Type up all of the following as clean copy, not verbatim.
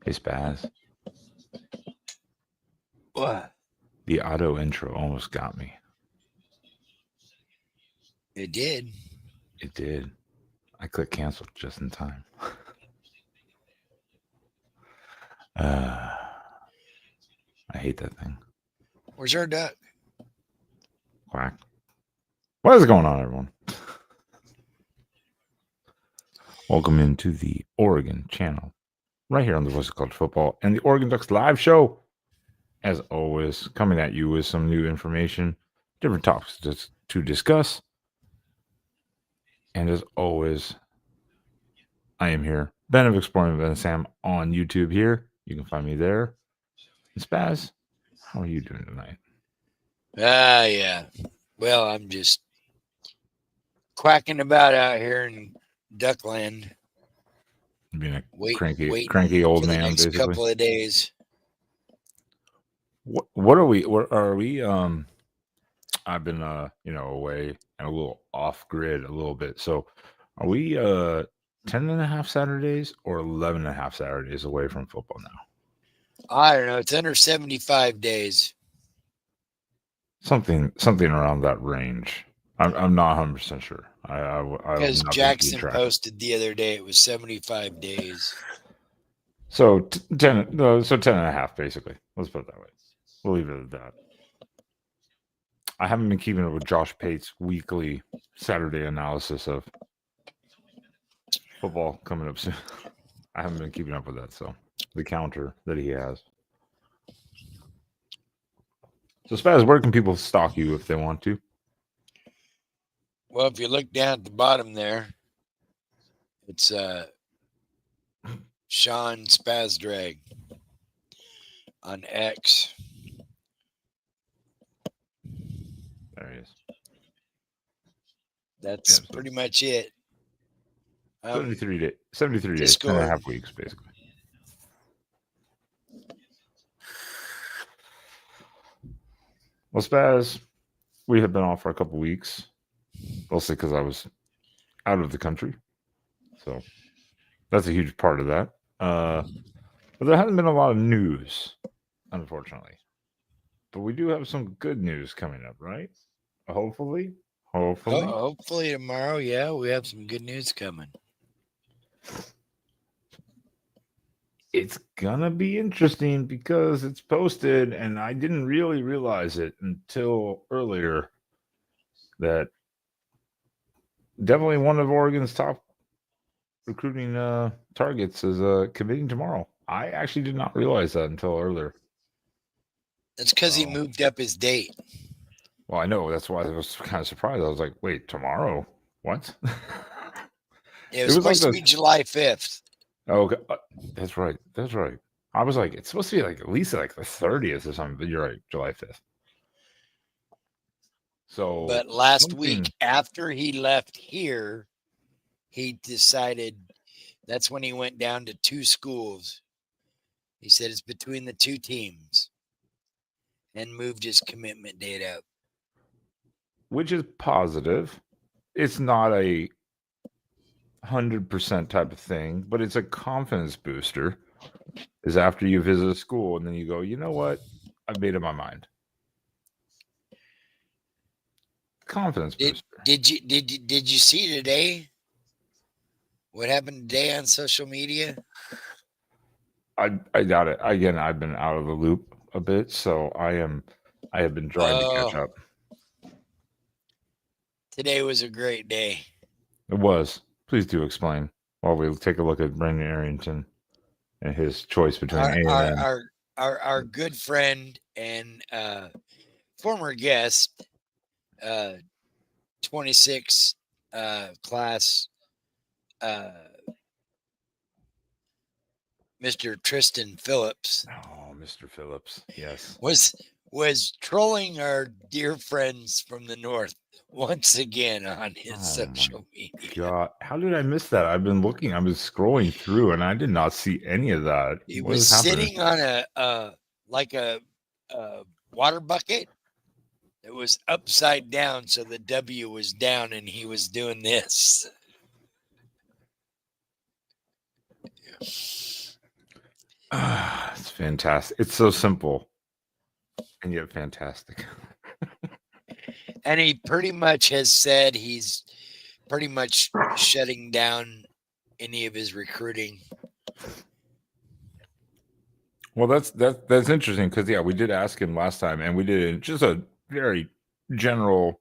Hey, Spaz. What? The auto intro almost got me. It did. It did. I clicked cancel just in time. I hate that thing. Where's our duck? Quack. What is going on, everyone? Welcome into the Oregon channel, right here on the Voice of College Football and the Oregon Ducks live show. As always, coming at you with some new information, different topics to discuss. And as always, I am here, Ben of Exploring Ben and Sam on YouTube here. You can find me there. And Spaz, how are you doing tonight? Yeah. Well, I'm just quacking about out here in Duckland. Being a Waiting cranky old for the man, next basically. couple of days. What are we? What are we? I've been away and a little off grid a little bit. So are we 10 and a half Saturdays or 11 and a half Saturdays away from football now? I don't know. It's under 75 days. Something around that range. I'm not 100% sure. Because not been keeping Jackson track. posted the other day it was 75 days. So 10 so 10 and a half basically. Let's put it that way. We'll leave it at that. I haven't been keeping up with Josh Pate's weekly Saturday analysis of football coming up soon. I haven't been keeping up with that, so the counter that he has. So, Spaz, where can people stalk you if they want to? Well, if you look down at the bottom there, it's Sean Spazdrag on X. There he is. That's pretty much it. 73 days, 73 days, 10 and a half weeks, basically. Well, Spaz, we have been off for a couple weeks, mostly because I was out of the country. So that's a huge part of that. But there hasn't been a lot of news, unfortunately. But we do have some good news coming up, right? Hopefully. Hopefully tomorrow, yeah, we have some good news coming. It's gonna be interesting because it's posted, and I didn't really realize it until earlier that definitely one of Oregon's top recruiting targets is committing tomorrow. I actually did not realize that until earlier. That's because he moved up his date. Well, I know. That's why I was kind of surprised. I was like, wait, tomorrow? What? It was supposed to be July 5th. Oh, okay. That's right. I was like, it's supposed to be like at least like the 30th or something, but you're right, July 5th. So, but last week after he left here, he decided that's when he went down to two schools. He said it's between the two teams and moved his commitment date up. Which is positive. It's not a 100% type of thing, but it's a confidence booster. Is after you visit a school and then you go, you know what? I've made up my mind. Confidence booster. Did you see today what happened today on social media? I got it. Again, I've been out of the loop a bit, so I have been trying to catch up. Today was a great day. It was. Please do explain while we take a look at Brandon Arrington and his choice between A&M. Our good friend and former guest, 26 class, Mr. Tristan Phillips. Oh, Mr. Phillips, yes. Was trolling our dear friends from the north once again on his social media. God, how did I miss that? I've been looking, I was scrolling through, and I did not see any of that. He was sitting on a water bucket that was upside down, so the W was down, and he was doing this. It's fantastic. It's so simple and yet fantastic. And he pretty much has said he's pretty much shutting down any of his recruiting. Well, that's interesting because we did ask him last time, and we did just a very general,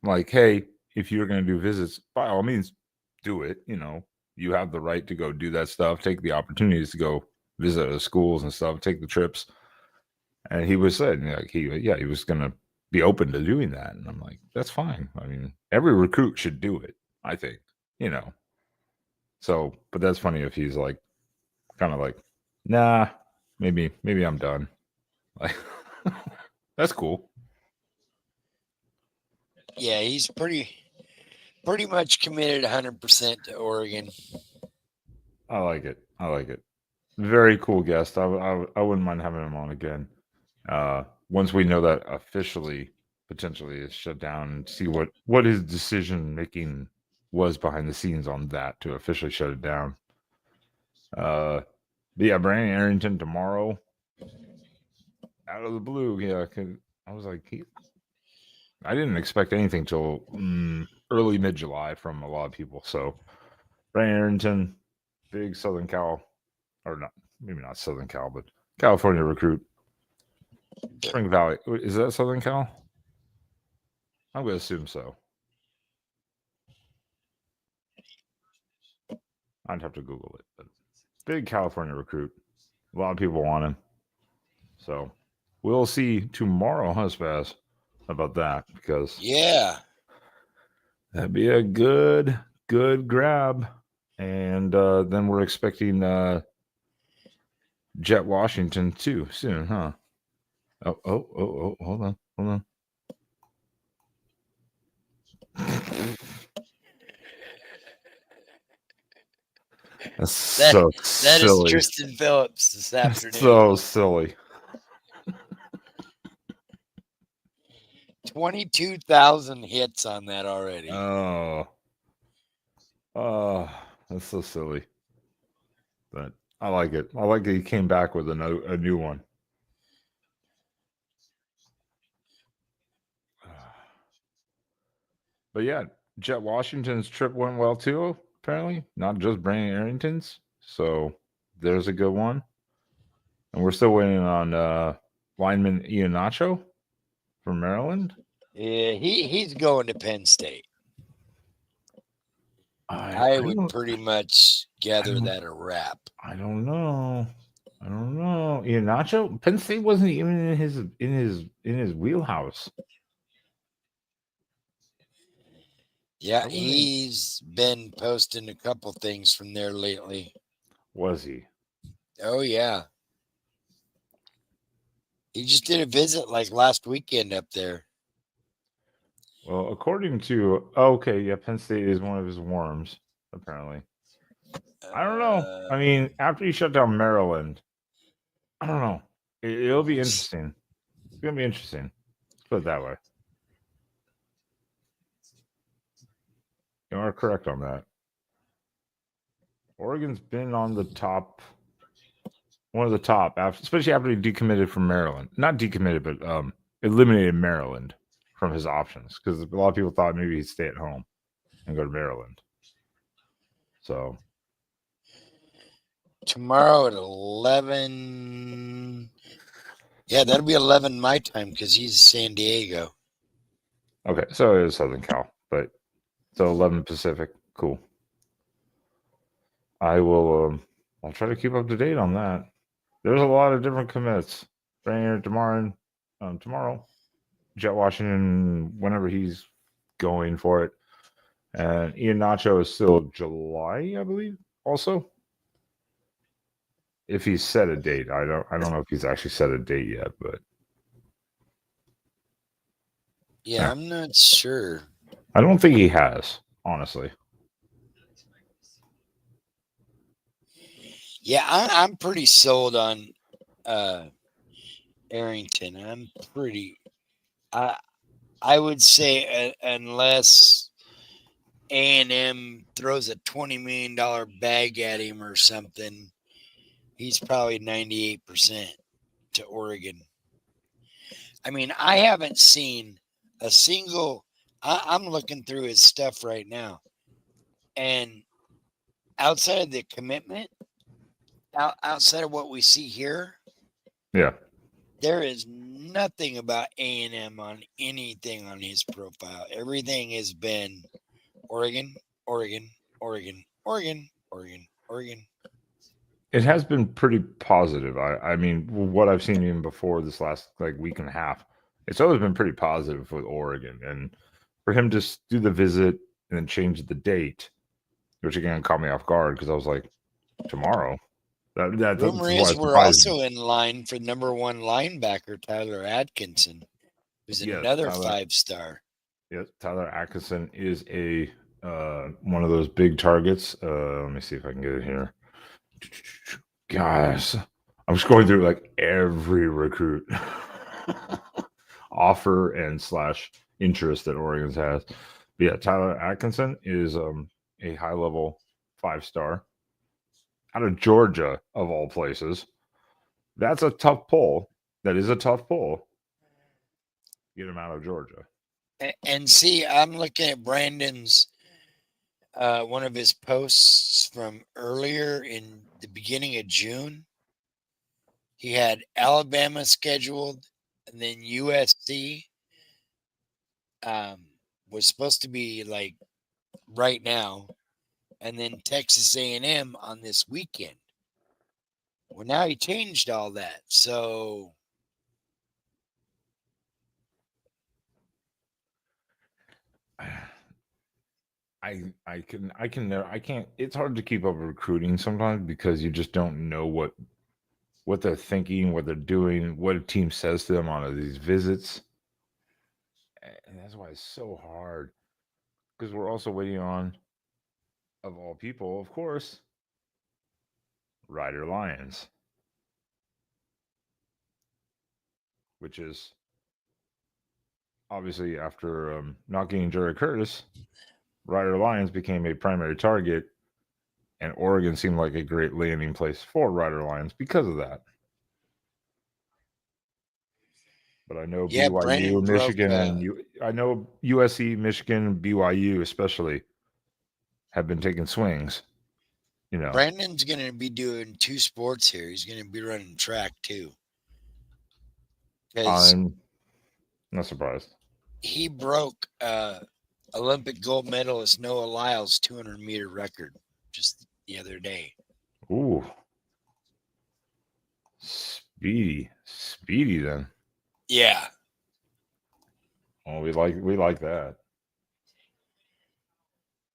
like, hey, if you're going to do visits, by all means, do it. You have the right to go do that stuff. Take the opportunities to go visit the schools and stuff. Take the trips. And he was saying, like, he was going to be open to doing that, and I'm like, that's fine. I mean, every recruit should do it. I think, So, but that's funny if he's like, kind of like, nah, maybe I'm done. Like, that's cool. Yeah, he's pretty much committed 100% to Oregon. I like it. Very cool guest. I wouldn't mind having him on again. Once we know that officially, potentially is shut down, and see what his decision making was behind the scenes on that to officially shut it down. But yeah, Brandon Arrington tomorrow, out of the blue. Yeah, 'cause I was like, I didn't expect anything till early mid-July from a lot of people. So Brandon Arrington, big Southern Cal, or not, maybe not Southern Cal, but California recruit. Spring Valley, is that Southern Cal? I'm going to assume so. I'd have to Google it, but big California recruit. A lot of people want him. So we'll see tomorrow, huh, Spaz, about that, because Yeah. that'd be a good grab. And then we're expecting Jet Washington too soon, huh? Oh, hold on. That's so That is silly. Tristan Phillips this That's afternoon. so silly. 22,000 hits on that already. Oh, that's so silly. But I like it. I like that he came back with a new one. But yeah, Jet Washington's trip went well too, apparently. Not just Brandon Arrington's. So there's a good one. And we're still waiting on lineman Ian Nacho from Maryland. Yeah, he's going to Penn State. I would pretty much gather that a wrap. I don't know. Ian Nacho, Penn State wasn't even in his wheelhouse. Yeah, he's been posting a couple things from there lately. Was he? Oh yeah. He just did a visit like last weekend up there. Well, according to Penn State is one of his worms, apparently. I don't know. I mean, after he shut down Maryland, I don't know. It'll be interesting. It's gonna be interesting. Let's put it that way. You are correct on that. Oregon's been on the top, one of the top, especially after he decommitted from Maryland. Not decommitted, but eliminated Maryland from his options because a lot of people thought maybe he'd stay at home and go to Maryland. So tomorrow at 11. Yeah, that'll be 11 my time because he's San Diego. Okay, so it is Southern Cal, but so 11 Pacific. Cool. I will. I'll try to keep up to date on that. There's a lot of different commits. Rainier tomorrow. Jet Washington, whenever he's going for it, and Ian Nacho is still July, I believe. Also, if he's set a date, I don't know if he's actually set a date yet, but yeah. I'm not sure. I don't think he has, honestly. Yeah, I'm pretty sold on Arrington. I'm pretty. I would say unless A&M throws a $20 million bag at him or something, he's probably 98% to Oregon. I mean, I haven't seen a single. I'm looking through his stuff right now, and outside of the commitment, outside of what we see here, Yeah. there is nothing about A&M on anything on his profile. Everything has been Oregon, Oregon, Oregon, Oregon, Oregon, Oregon. It has been pretty positive. I mean, what I've seen even before this last like week and a half, it's always been pretty positive with Oregon. And for him to do the visit and then change the date, which again caught me off guard because I was like, tomorrow. That's Rumor why is it we're surprised me. also in line for number one linebacker Tyler Atkinson, who's Yes, another Tyler. 5-star. Yes, Tyler Atkinson is a one of those big targets. Let me see if I can get it here. Guys, I'm just going through like every recruit offer and slash interest that Oregon's has. But yeah, Tyler Atkinson is a high level 5-star out of Georgia of all places. That's a tough pull. That is a tough pull. Get him out of Georgia. And see, I'm looking at Brandon's one of his posts from earlier in the beginning of June. He had Alabama scheduled, and then USC was supposed to be like right now, and then Texas A&M on this weekend. Well, now he changed all that, so I can't. It's hard to keep up with recruiting sometimes because you just don't know what they're thinking, what they're doing, what a team says to them on these visits, and that's why it's so hard. Because we're also waiting on, of all people, of course, Rider Lions, which is obviously after not getting Jerry Curtis, Rider Lions became a primary target, and Oregon seemed like a great landing place for Rider Lions because of that. But I know yeah, BYU, Brandon broke. Michigan, and I know USC, Michigan, BYU especially have been taking swings. You know, Brandon's going to be doing two sports here. He's going to be running track too, because I'm not surprised. he broke Olympic gold medalist Noah Lyles' 200-meter record just the other day. Ooh, speedy then. Yeah, Oh, we like that.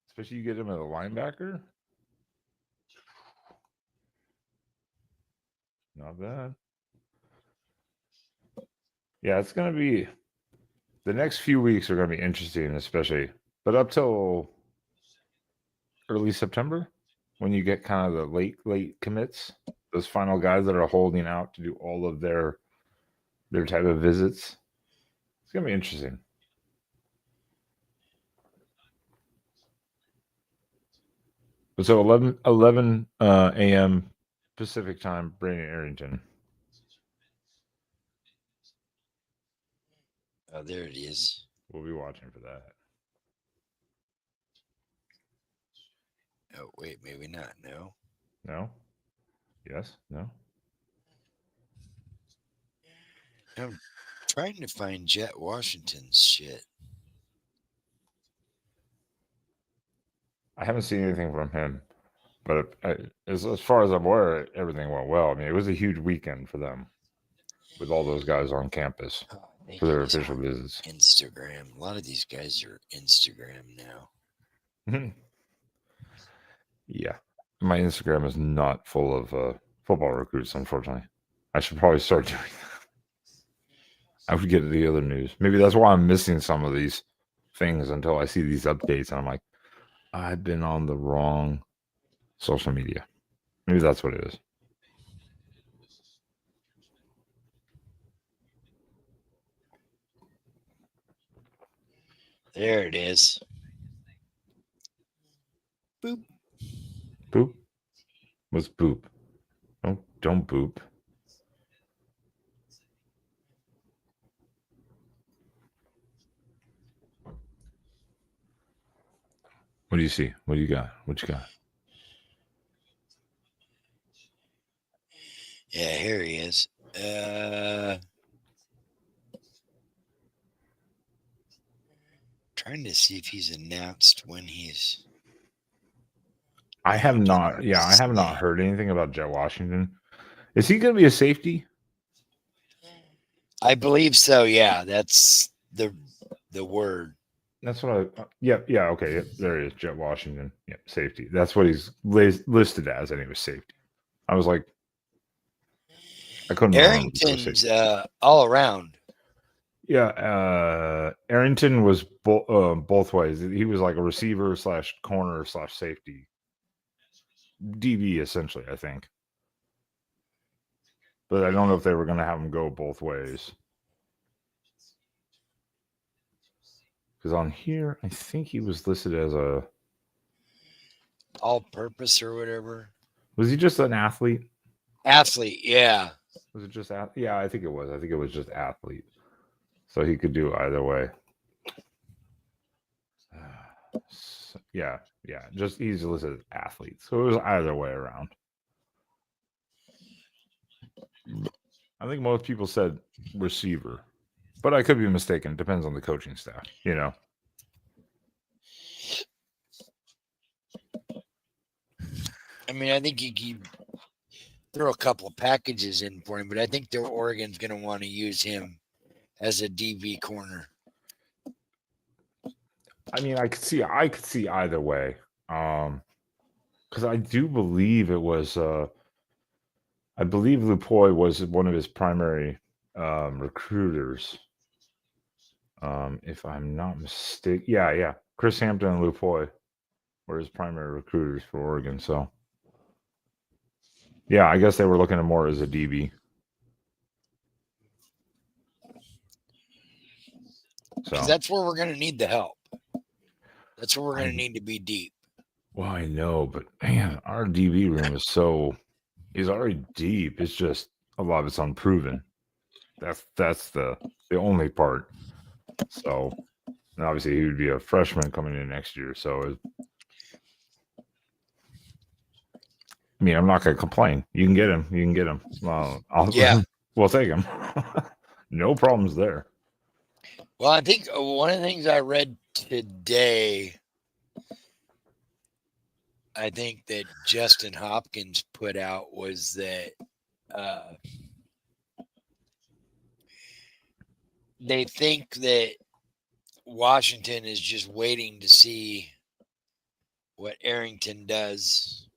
Especially you get him as a linebacker. Not bad. Yeah, it's gonna be the next few weeks are gonna be interesting, especially but up till early September when you get kind of the late commits, those final guys that are holding out to do all of their type of visits. It's gonna be interesting. But so 11 a.m. Pacific time, Brandon Arrington. oh, there it is. We'll be watching for that. Oh, wait, maybe not. No. No? Yes? No? I'm trying to find Jet Washington's shit. I haven't seen anything from him. But as far as I'm aware, everything went well. I mean, it was a huge weekend for them with all those guys on campus Oh, I think for their he's official on visits. Instagram. A lot of these guys are Instagram now. Yeah. My Instagram is not full of football recruits, unfortunately. I should probably start doing that. I would get the other news. Maybe that's why I'm missing some of these things until I see these updates. And I'm like, I've been on the wrong social media. Maybe that's what it is. There it is. Boop. Poop? What's poop? Don't boop. What do you see? What do you got? What you got? Yeah, here he is. Trying to see if he's announced when he's. I have not. Yeah, I have not heard anything about Jet Washington. Is he going to be a safety? I believe so. Yeah, that's the word. That's what I. Yeah. Okay. Yep, there he is, Jet Washington. Yep, safety. That's what he's listed as, and he was safety. I was like, I couldn't remember. Arrington's all around. Yeah, Arrington was both ways. He was like a receiver / corner / safety, DB essentially, I think. But I don't know if they were going to have him go both ways. Because on here, I think he was listed as a all-purpose or whatever. Was he just an athlete? Athlete, yeah. Was it just yeah? I think it was. I think it was just athlete. So he could do either way. Yeah. Just he's listed as athlete, so it was either way around. I think most people said receiver, but I could be mistaken. It depends on the coaching staff, I mean, I think you can throw a couple of packages in for him, but I think Oregon's going to want to use him as a DB corner. I mean, I could see either way. Because I do believe it was. I believe Lupoy was one of his primary recruiters. If I'm not mistaken, yeah. Chris Hampton and Lupoy were his primary recruiters for Oregon. So, yeah, I guess they were looking at more as a DB. So that's where we're going to need the help. That's where we're going to need to be deep. Well, I know, but man, our DB room is already deep. It's just a lot of it's unproven. That's the only part. So, and obviously, he would be a freshman coming in next year. So, I mean, I'm not going to complain. You can get him. Well, we'll take him. No problems there. Well, I think one of the things I read today, I think that Justin Hopkins put out was that they think that Washington is just waiting to see what Arrington does.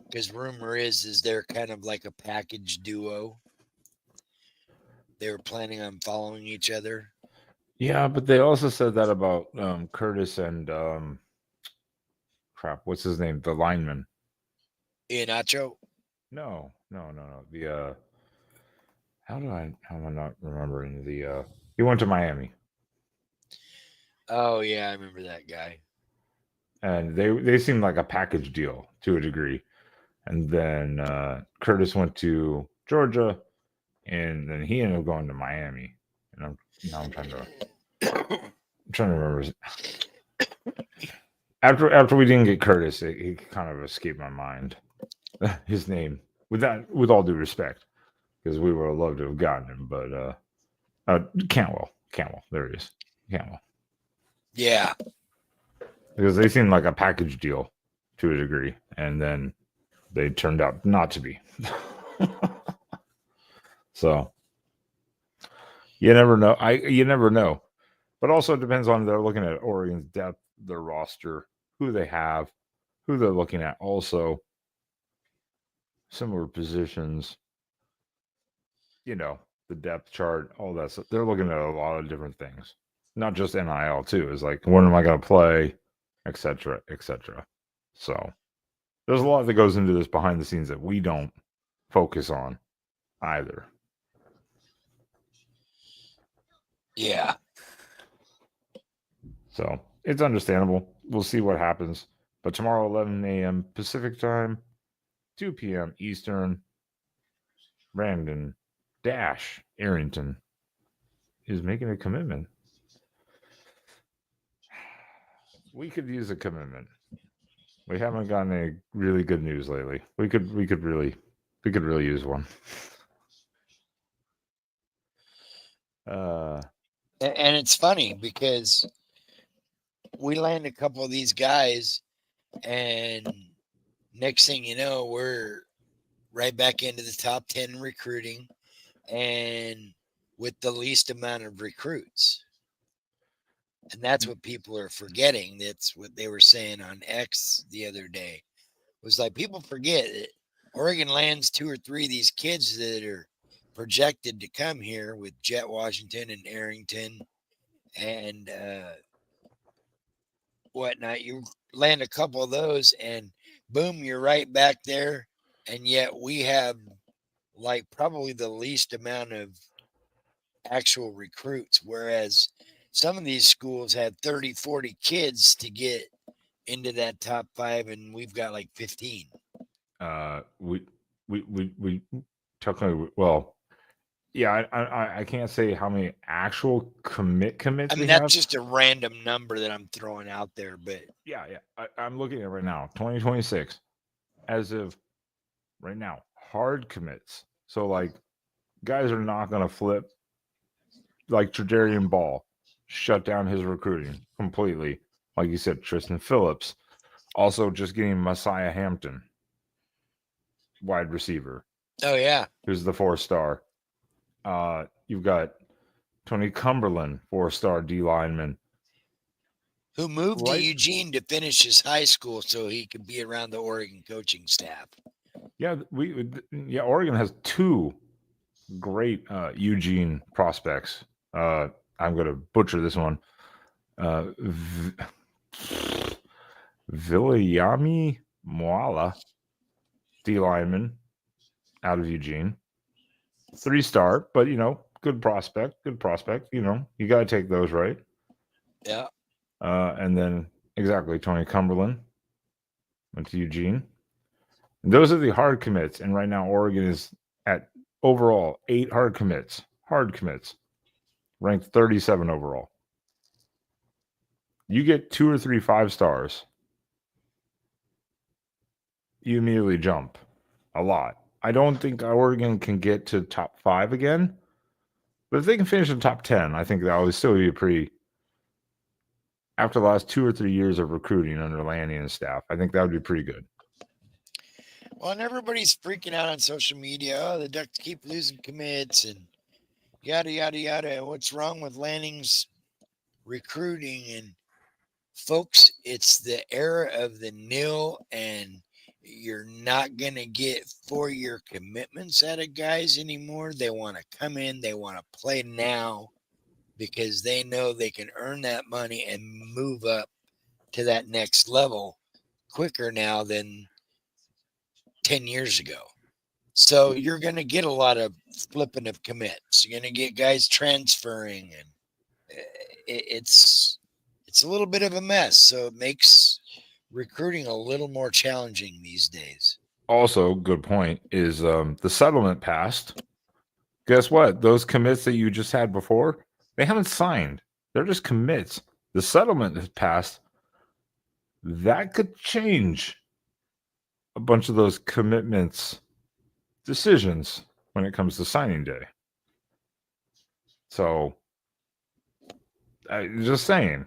Because rumor is they're kind of like a package duo. They were planning on following each other. Yeah, but they also said that about Curtis and what's his name? The lineman. Iheanacho? No. The how am I not remembering the he went to Miami. Oh yeah, I remember that guy. And they seemed like a package deal to a degree. And then Curtis went to Georgia, and then he ended up going to Miami. And I'm trying to remember. After we didn't get Curtis, he kind of escaped my mind. His name, with all due respect, because we would have loved to have gotten him, but Cantwell, there he is, Cantwell. Yeah, because they seemed like a package deal to a degree, and then they turned out not to be. So you never know. You never know. But also it depends on they're looking at Oregon's depth, their roster, who they have, who they're looking at. Also, similar positions. The depth chart, all that stuff. They're looking at a lot of different things, not just NIL too. It's like, when am I going to play, etc., etc. So there's a lot that goes into this behind the scenes that we don't focus on either. Yeah. So it's understandable. We'll see what happens. But tomorrow, 11 a.m. Pacific time, 2 p.m. Eastern, Brandon Dash Arrington is making a commitment. We could use a commitment. We haven't gotten any really good news lately. We could really use one. And it's funny because we land a couple of these guys, and next thing you know, we're right back into the top 10 recruiting and with the least amount of recruits. And that's what people are forgetting. That's what they were saying on X the other day. Was like people forget that Oregon lands 2 or 3 of these kids that are projected to come here with Jet Washington and Arrington and whatnot. You land a couple of those, and boom, you're right back there. And yet we have like probably the least amount of actual recruits, whereas some of these schools had 30, 40 kids to get into that top 5, and we've got like 15. We technically, well, yeah, I can't say how many actual commits I mean, we that's have. just a random number that I'm throwing out there, but Yeah. I'm looking at it right now, 2026, as of right now, hard commits. So like, guys are not going to flip. Like Tredarian Ball, shut down his recruiting completely. Like you said, Tristan Phillips, also just getting Messiah Hampton, wide receiver, oh yeah, who's the 4-star. You've got Tony Cumberland, 4-star D lineman. who moved to Right. Eugene to finish his high school so he could be around the Oregon coaching staff. Yeah, Oregon has 2 great Eugene prospects. I'm going to butcher this one. Vilayami Moala, D lineman out of Eugene. 3-star, but good prospect. Good prospect. You got to take those, right? Yeah. And then exactly Tony Cumberland went to Eugene. And those are the hard commits, and right now Oregon is at overall 8 hard commits, ranked 37 overall. You get 2 or 3 5-stars, you immediately jump a lot. I don't think Oregon can get to top 5 again, but if they can finish in top 10, I think that would still be a pretty. After the last 2 or 3 years of recruiting under Lanny and staff, I think that would be pretty good. Well, and everybody's freaking out on social media. Oh, the Ducks keep losing commits and yada, yada, yada. What's wrong with Lanning's recruiting? And folks, it's the era of the nil, and you're not going to get 4-year commitments out of guys anymore. They want to come in, they want to play now because they know they can earn that money and move up to that next level quicker now than 10 years ago. So you're going to get a lot of flipping of commits. You're going to get guys transferring, and it's a little bit of a mess. So it makes recruiting a little more challenging these days. Also, good point is the settlement passed. Guess what? Those commits that you just had before, they haven't signed. They're just commits. The settlement has passed. That could change a bunch of those commitments decisions when it comes to signing day. So, just saying,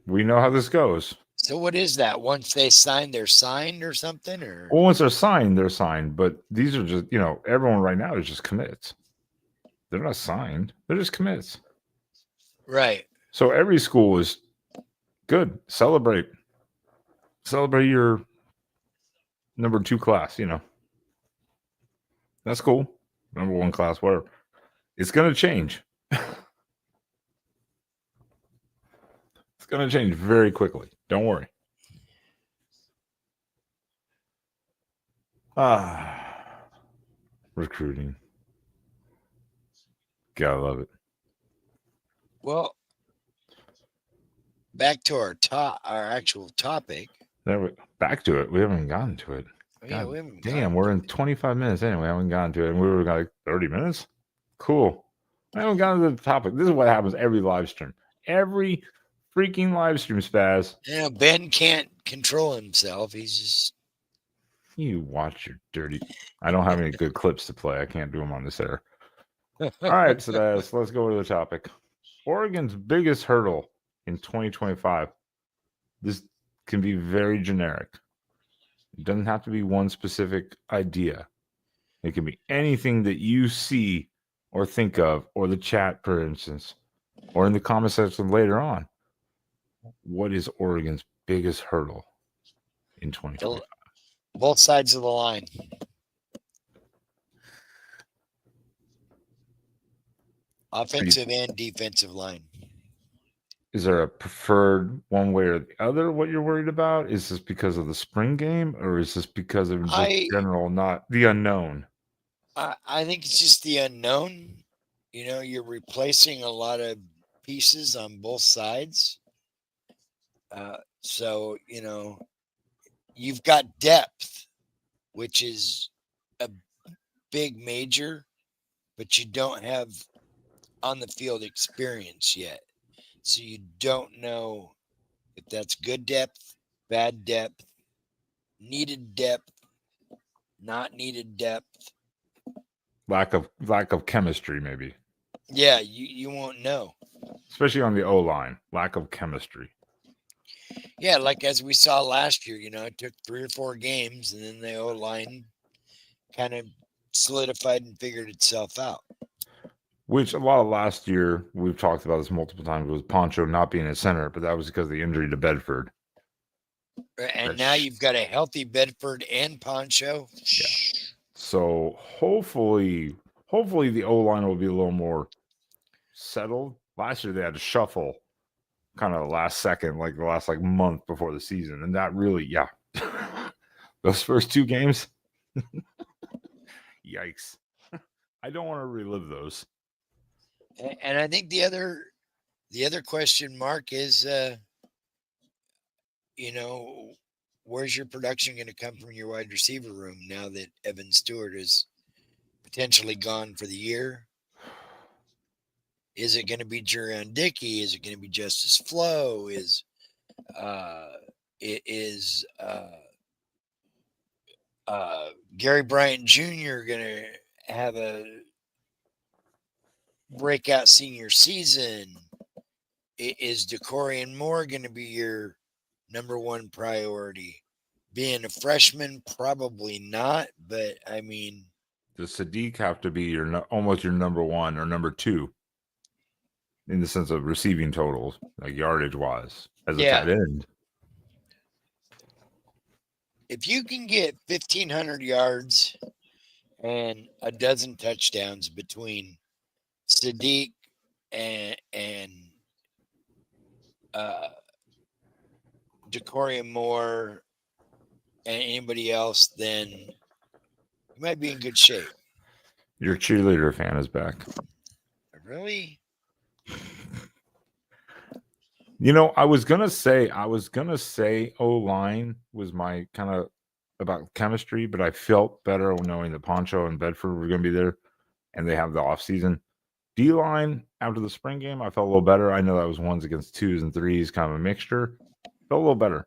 we know how this goes. So what is that? Once they sign, they're signed or something? Or Well, once they're signed, they're signed. But these are just, everyone right now is just commits. They're not signed. They're just commits. right. So every school is good. Celebrate your number 2 class, That's cool. Number 1 class, whatever. It's going to change. It's going to change very quickly. Don't worry. Recruiting. Gotta love it. Well, back to our actual topic. Back to it. We haven't gotten to it. Yeah, God we haven't damn, gotten we're to in it. 25 minutes anyway. I haven't gotten to it. And we were like 30 minutes. Cool. I haven't gotten to the topic. This is what happens every live stream. Every freaking live stream, Spaz. You know, Ben can't control himself. He's just You watch your dirty. I don't have any good clips to play. I can't do them on this air. All right, Spaz, let's go to the topic. Oregon's biggest hurdle in 2025. This can be very generic. It doesn't have to be one specific idea. It can be anything that you see or think of, or the chat, for instance, or in the comment section later on. What is Oregon's biggest hurdle in 2025? both sides of the line. Offensive and defensive line. Is there a preferred one way or the other? What you're worried about? Is this because of the spring game, or is this because of just general, not the unknown? I think it's just the unknown. You know, you're replacing a lot of pieces on both sides. So, you know, you've got depth, which is a big major, but you don't have on the field experience yet. So you don't know if that's good depth, bad depth, needed depth, not needed depth. Lack of chemistry, maybe. Yeah, you won't know. Especially on the O line, lack of chemistry. Yeah, like as we saw last year, you know, it took 3 or 4 games, and then the O line kind of solidified and figured itself out. Which a lot of last year, we've talked about this multiple times, was Poncho not being a center, but that was because of the injury to Bedford. And now you've got a healthy Bedford and Poncho. Yeah. So hopefully the O line will be a little more settled. Last year they had to shuffle kind of the last second, like the last month before the season, and that really, yeah, those first 2 games, yikes! I don't want to relive those. And I think the other question mark is, you know, where's your production going to come from your wide receiver room now that Evan Stewart is potentially gone for the year? Is it going to be Jurion Dickey? Is it going to be Justice Flo? Is Gary Bryant Jr. going to have a breakout senior season? Is DeCorian Moore going to be your number one priority? Being a freshman, probably not. But I mean, does Sadiq have to be almost your number 1 or number 2 in the sense of receiving totals, like yardage wise, as a tight end? If you can get 1,500 yards and a dozen touchdowns between Sadiq and DeCorian Moore and anybody else, then you might be in good shape. Your cheerleader fan is back. Really? You know, I was gonna say O-line was my kind of about chemistry, but I felt better knowing that Poncho and Bedford were gonna be there, and they have the off season. D-line after the spring game, I felt a little better. I know that was 1s against 2s and 3s, kind of a mixture. Felt a little better.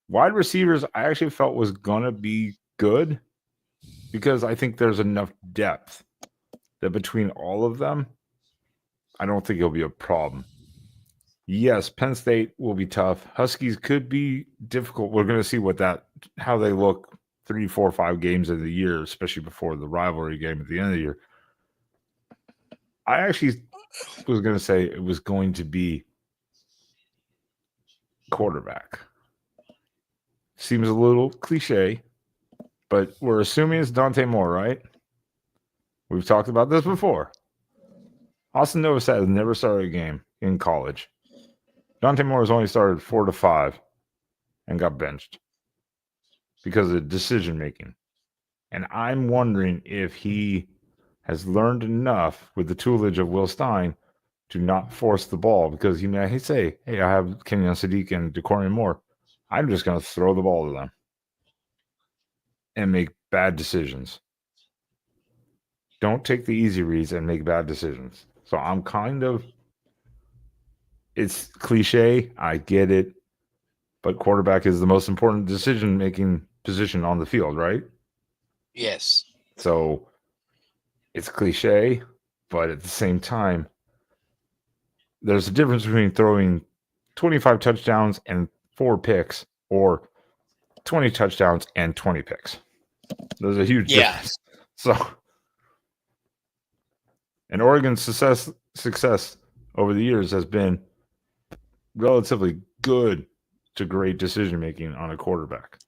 Wide receivers, I actually felt was gonna be good because I think there's enough depth that between all of them, I don't think it'll be a problem. Yes, Penn State will be tough. Huskies could be difficult. We're going to see how they look 3, 4, 5 games of the year, especially before the rivalry game at the end of the year. I actually was going to say it was going to be quarterback. Seems a little cliche, but we're assuming it's Dante Moore, right? We've talked about this before. Austin Novosad has never started a game in college. Dante Moore has only started 4 to 5 and got benched because of decision making. And I'm wondering if he has learned enough with the toolage of Will Stein to not force the ball, because he may say, hey, I have Kenyon Sadiq and DeCorian Moore. I'm just going to throw the ball to them. and make bad decisions. Don't take the easy reads and make bad decisions. So I'm kind of, it's cliche. I get it. But quarterback is the most important decision making position on the field, right? Yes. So it's cliche, but at the same time, there's a difference between throwing 25 touchdowns and 4 picks or 20 touchdowns and 20 picks. There's a huge difference. So, and Oregon's success over the years has been relatively good to great decision making on a quarterback.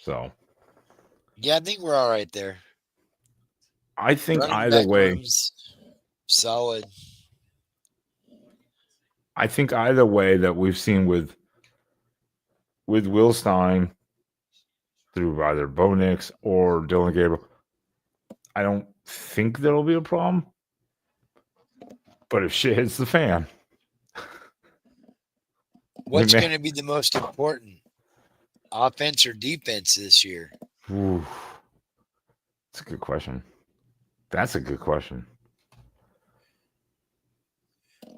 So, Yeah, I think we're all right there. I think Running either back way, room's solid. that we've seen with Will Stein through either Bo Nix or Dylan Gabriel, I don't think there'll be a problem. But if shit hits the fan, What's going to be the most important, offense or defense this year? Ooh, that's a good question. That's a good question.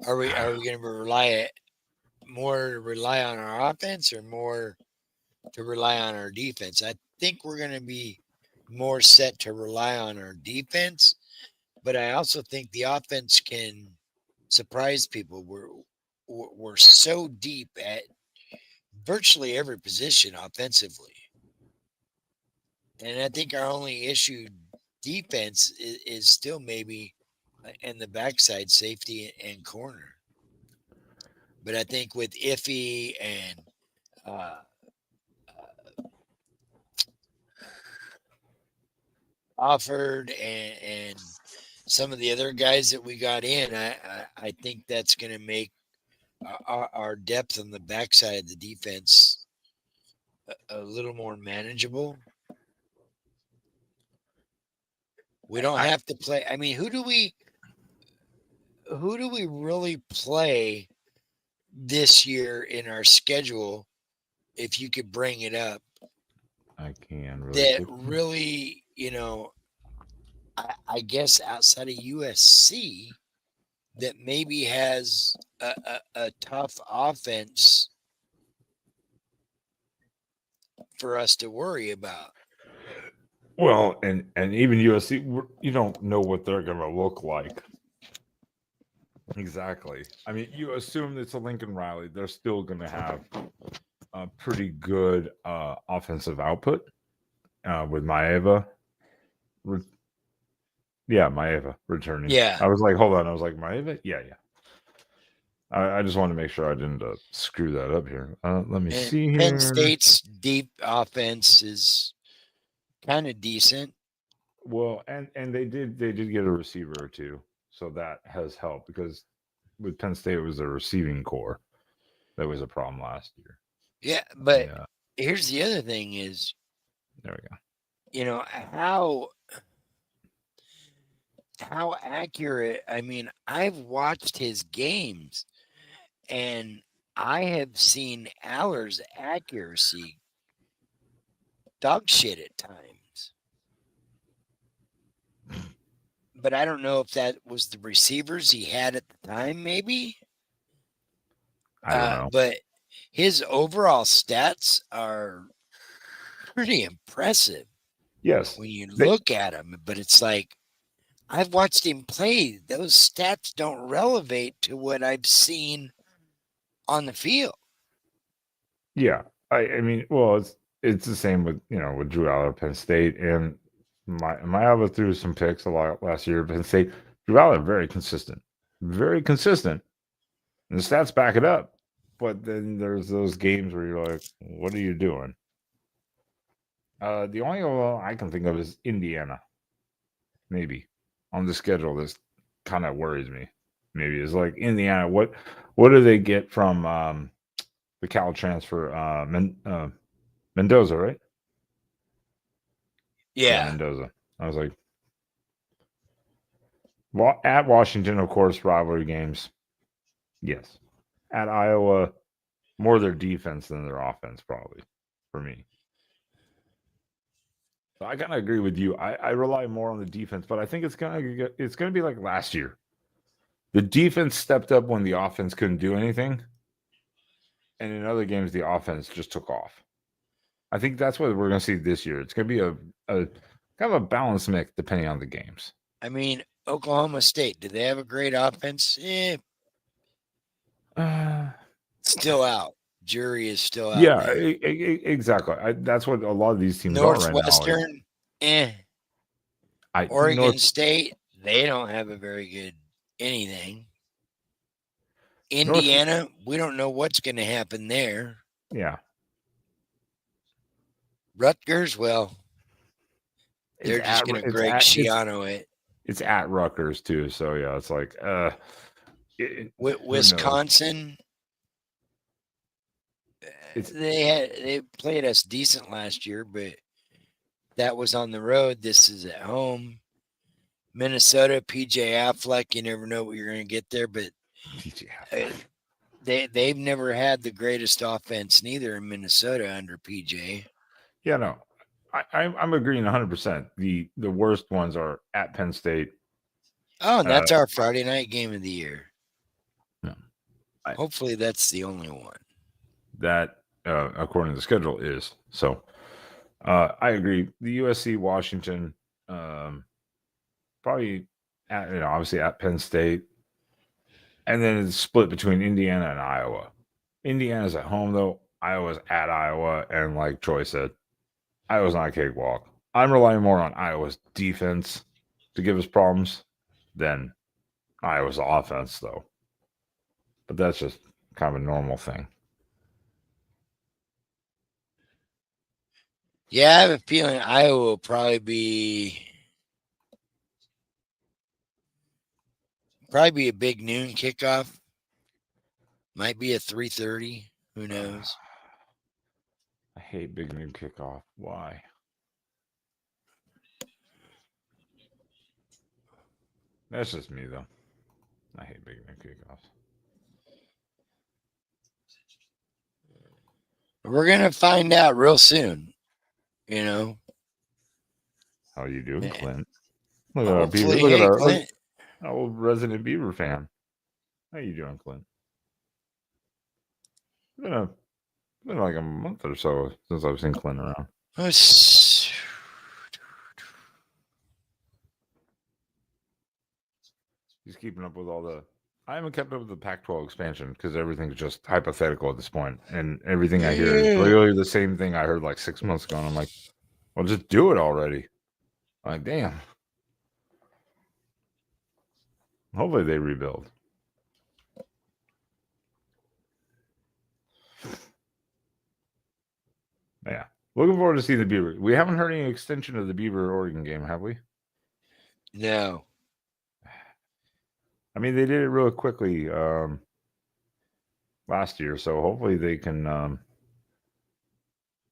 Are we going to rely on our offense or more to rely on our defense? I think we're going to be more set to rely on our defense, but I also think the offense can surprise people. We're so deep at virtually every position offensively, and I think our only issue defense is still maybe in the backside safety and corner. But I think with Iffy and Offord and some of the other guys that we got in, I think that's going to make our depth on the backside of the defense a little more manageable. We don't have to play. I mean, who do we really play this year in our schedule? If you could bring it up, I can really, I guess outside of USC, that maybe has a tough offense for us to worry about. Well, and even USC, you don't know what they're going to look like. Exactly. I mean, you assume it's a Lincoln Riley. They're still going to have a pretty good offensive output with Maeva. Maeva returning. Yeah. I was like, hold on. I was like, Maeva? Yeah. I just wanted to make sure I didn't screw that up here. Let me see here. Penn State's deep offense is kind of decent. Well, and they did get a receiver or two, so that has helped because with Penn State it was a receiving core that was a problem last year. Yeah, but here's the other thing: is there we go. How accurate? I mean, I've watched his games, and I have seen Aller's accuracy dog shit at times. But I don't know if that was the receivers he had at the time, maybe. I don't know. But his overall stats are pretty impressive. Yes. When you look at him, but it's like, I've watched him play. Those stats don't relevate to what I've seen on the field. Yeah. I mean, well, it's the same with with Drew Aller, Penn State, and Maeva threw some picks a lot last year. Penn State, Drew Aller, very consistent, and the stats back it up. But then there's those games where you're like, what are you doing? The only one I can think of is Indiana. Maybe on the schedule, this kind of worries me. Maybe it's like Indiana. What do they get from the Cal transfer? Mendoza, right? Yeah, Mendoza. I was like, at Washington, of course, rivalry games. Yes. At Iowa, more their defense than their offense, probably for me. So I kind of agree with you. I rely more on the defense, but I think it's gonna be like last year. The defense stepped up when the offense couldn't do anything, and in other games the offense just took off. I think that's what we're gonna see this year. It's gonna be a kind of a balanced mix depending on the games. I mean, Oklahoma State, do they have a great offense? Still out. Jury is still out. Yeah, there. exactly. That's what a lot of these teams are right now. Northwestern, Oregon State, they don't have a very good anything. Indiana, we don't know what's going to happen there. Yeah. Rutgers, well, they're just going to Greg Schiano it. It's at Rutgers too, so yeah, it's like Wisconsin. They played us decent last year, but that was on the road. This is at home. Minnesota, PJ Affleck. You never know what you're going to get there, but they've never had the greatest offense neither in Minnesota under PJ. Yeah, no, I'm agreeing 100%. The worst ones are at Penn State. Oh, and that's our Friday night game of the year. No, hopefully that's the only one. That, according to the schedule, is so. I agree. The USC, Washington, probably obviously at Penn State, and then it's split between Indiana and Iowa. Indiana's at home though. Iowa's at Iowa, and like Troy said, Iowa's not a cakewalk. I'm relying more on Iowa's defense to give us problems than Iowa's offense, though. But that's just kind of a normal thing. Yeah, I have a feeling Iowa will probably be a big noon kickoff. Might be a 3:30. Who knows? I hate big noon kickoff. Why? That's just me, though. I hate big noon kickoffs. We're going to find out real soon. You know. How you doing, Clint? Look at our Beaver. Look at our old resident Beaver fan. How you doing, Clint? It's been like a month or so since I've seen Clint around. He's keeping up with all the. I haven't kept up with the Pac-12 expansion because everything's just hypothetical at this point, and everything I hear is literally the same thing I heard like 6 months ago. And I'm like, well, just do it already. I'm like, damn. Hopefully they rebuild. Yeah. Looking forward to seeing the Beaver. We haven't heard any extension of the Beaver Oregon game, have we? No. I mean, they did it really quickly last year, so hopefully they can,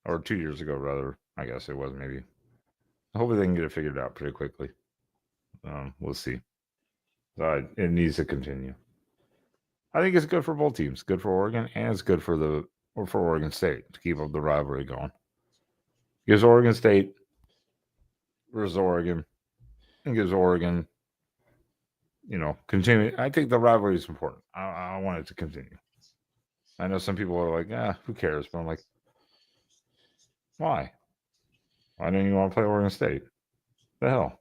or 2 years ago, rather. I guess it was maybe. Hopefully they can get it figured out pretty quickly. We'll see. It needs to continue. I think it's good for both teams. Good for Oregon, and it's good for Oregon State to keep up the rivalry going. Gives Oregon State versus Oregon, and gives Oregon, continue. I think the rivalry is important. I want it to continue. I know some people are like, who cares? But I'm like, why? Why don't you want to play Oregon State? The hell?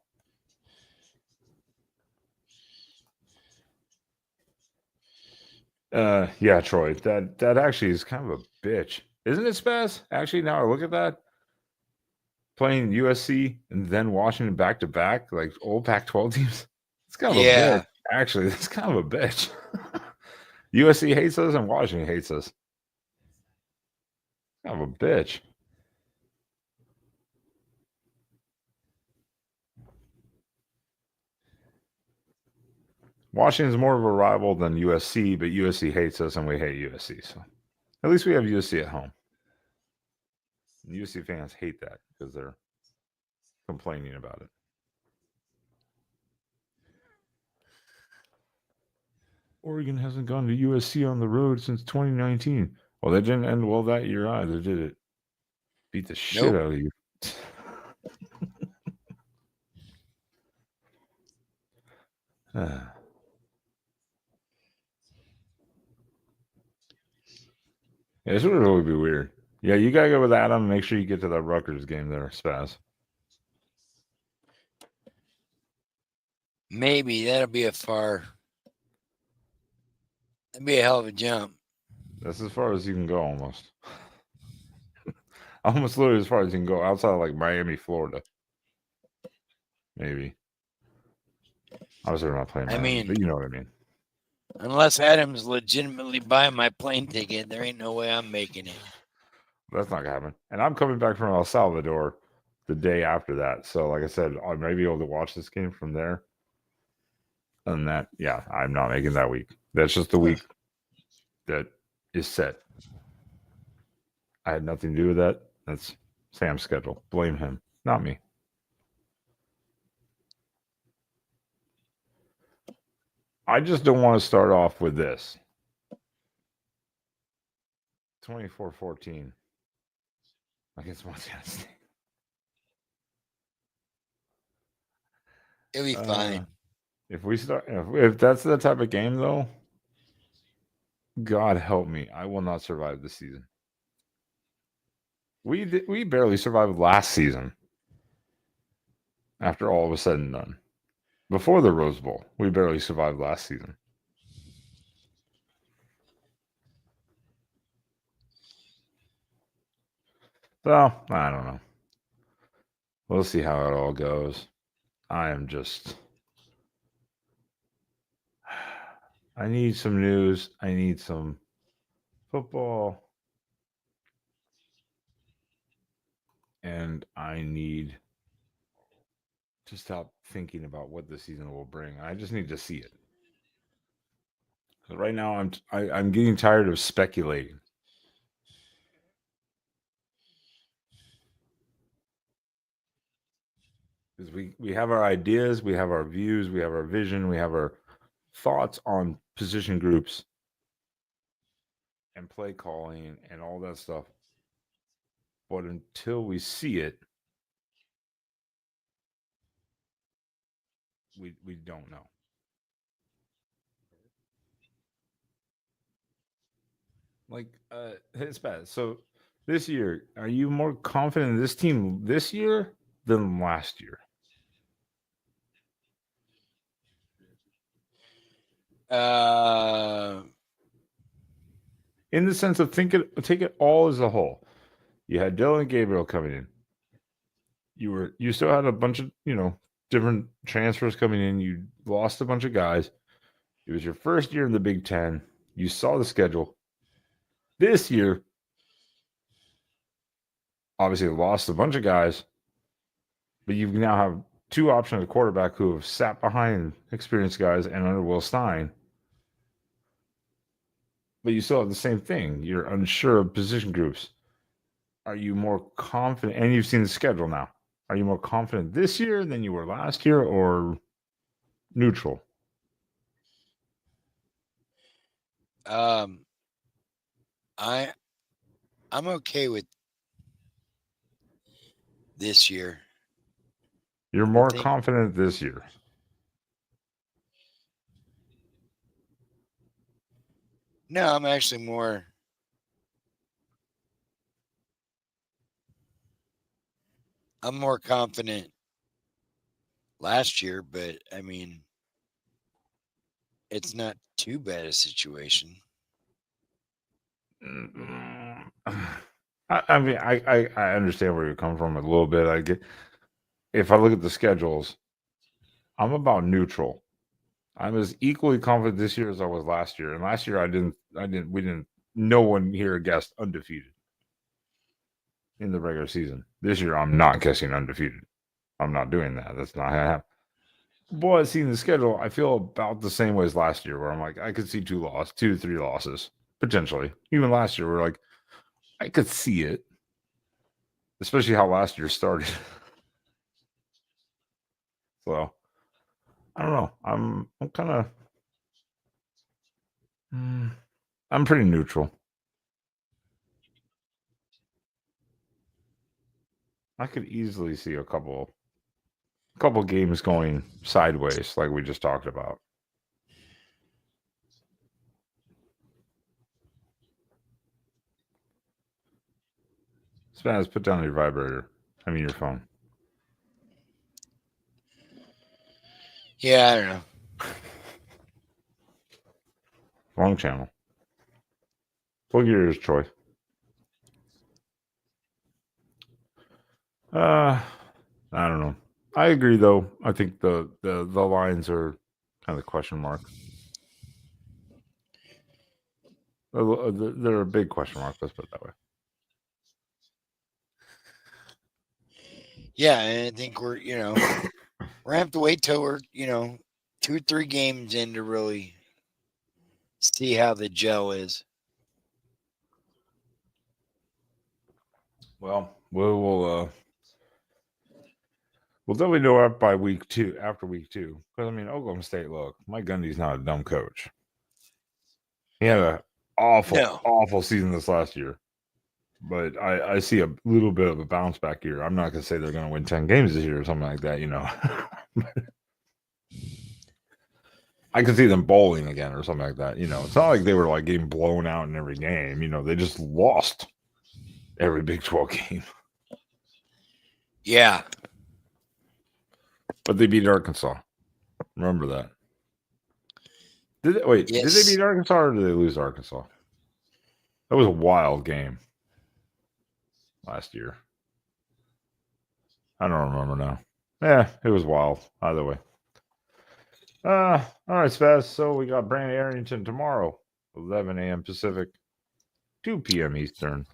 Yeah, Troy. That actually is kind of a bitch, isn't it, Spaz? Actually, now I look at that, playing USC and then Washington back to back, like old Pac-12 teams. It's kind of a bitch. Actually, it's kind of a bitch. USC hates us and Washington hates us. Kind of a bitch. Washington's more of a rival than USC, but USC hates us and we hate USC. So at least we have USC at home. And USC fans hate that because they're complaining about it. Oregon hasn't gone to USC on the road since 2019. Well, they didn't end well that year either, did it? Beat the shit Nope. out of you. Yeah, this would really be weird. Yeah, you gotta go with Adam and make sure you get to that Rutgers game there, Spaz. Maybe that'll be that'd be a hell of a jump. That's as far as you can go almost. Almost literally as far as you can go outside of like Miami, Florida. Maybe. Obviously, we're not playing Miami, but you know what I mean. Unless Adam's legitimately buying my plane ticket, there ain't no way I'm making it. That's not gonna happen. And I'm coming back from El Salvador the day after that. So, like I said, I may be able to watch this game from there. And that, yeah, I'm not making that week. That's just the week that is set. I had nothing to do with that. That's Sam's schedule. Blame him, not me. I just don't want to start off with this. 24-14 against Montana State. It'll be fine. If we start, if that's the type of game, though, God help me, I will not survive this season. We barely survived last season. After all was said and done, before the Rose Bowl, we barely survived last season. So I don't know. We'll see how it all goes. I am just. I need some news. I need some football. And I need to stop thinking about what the season will bring. I just need to see it. Right now, I'm getting tired of speculating. Because we have our ideas, we have our views, we have our vision, we have our thoughts on position groups and play calling and all that stuff. But until we see it, we don't know. Like it's bad. So this year, are you more confident in this team this year than last year? In the sense of take it all as a whole. You had Dylan Gabriel coming in. You still had a bunch of different transfers coming in. You lost a bunch of guys. It was your first year in the Big Ten. You saw the schedule. This year, obviously, lost a bunch of guys, but you now have two options at quarterback who have sat behind experienced guys and under Will Stein. But you still have the same thing. You're unsure of position groups. Are you more confident? And you've seen the schedule now. Are you more confident this year than you were last year, or neutral? I'm okay with this year. You're more confident this year. No, I'm actually more. I'm more confident last year, but I mean, it's not too bad a situation. I mean, I understand where you're coming from a little bit. I get. If I look at the schedules, I'm about neutral. I'm as equally confident this year as I was last year. And last year, we didn't. No one here guessed undefeated in the regular season. This year, I'm not guessing undefeated. I'm not doing that. That's not how it happened. But seeing the schedule, I feel about the same way as last year, where I'm like, I could see 2 to 3 losses potentially. Even last year, we're like, I could see it, especially how last year started. So I don't know. I'm kind of I'm pretty neutral. I could easily see a couple games going sideways, like we just talked about. Spaz, put down your vibrator. I mean your phone. Yeah, I don't know. Wrong channel. Plug your ears, Troy. I don't know. I agree, though. I think the lines are kind of question mark. They're a big question mark. Let's put it that way. Yeah, and I think we're gonna have to wait till we're 2 or 3 games in to really see how the gel is. Well, we'll definitely know up by week 2. After week 2, because I mean, Oklahoma State. Look, Mike Gundy's not a dumb coach. He had an awful season this last year, but I see a little bit of a bounce back here. I'm not gonna say they're gonna win 10 games this year or something like that. I could see them bowling again or something like that. It's not like they were like getting blown out in every game. They just lost every Big 12 game. Yeah. But they beat Arkansas. Remember that. Did they beat Arkansas or did they lose to Arkansas? That was a wild game last year. I don't remember now. Yeah, it was wild. Either way. All right, Spaz. So we got Brandon Arrington tomorrow, 11 a.m. Pacific, 2 p.m. Eastern.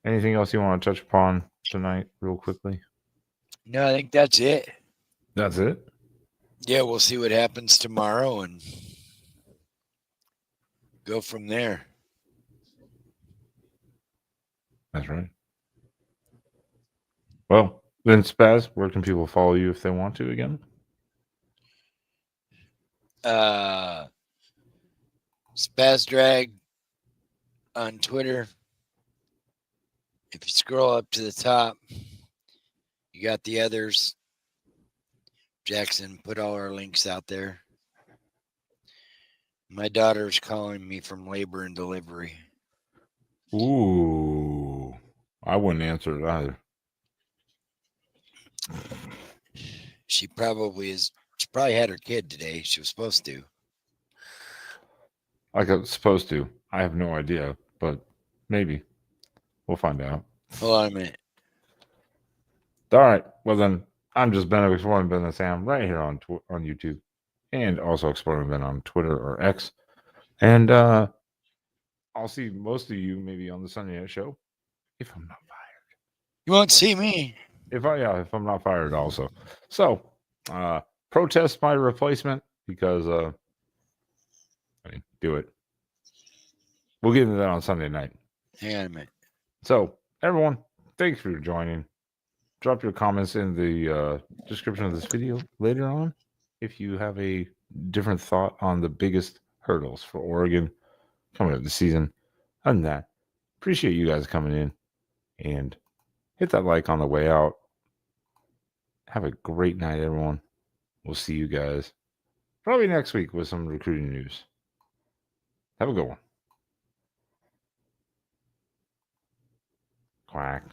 Anything else you want to touch upon tonight, real quickly? No, I think that's it. That's it? Yeah, we'll see what happens tomorrow and go from there. That's right. Well, then, Spaz, where can people follow you if they want to again? Spaz Drag on Twitter. If you scroll up to the top, you got the others. Jackson put all our links out there. My daughter's calling me from labor and delivery. Ooh, I wouldn't answer it either. She probably had her kid today. She was supposed to. Like I was supposed to. I have no idea, but maybe. We'll find out. Hold on a minute. All right. Well, then, I'm just Ben of Exploring Ben and Sam right here on YouTube and also Exploring Ben on Twitter or X. And I'll see most of you maybe on the Sunday Night Show if I'm not fired. You won't see me. If I'm not fired also. So, protest my replacement because, do it. We'll get into that on Sunday night. Hang on a minute. So, everyone, thanks for joining. Drop your comments in the description of this video later on if you have a different thought on the biggest hurdles for Oregon coming up this season. Other than that, appreciate you guys coming in and hit that like on the way out. Have a great night, everyone. We'll see you guys probably next week with some recruiting news. Have a good one. Quack.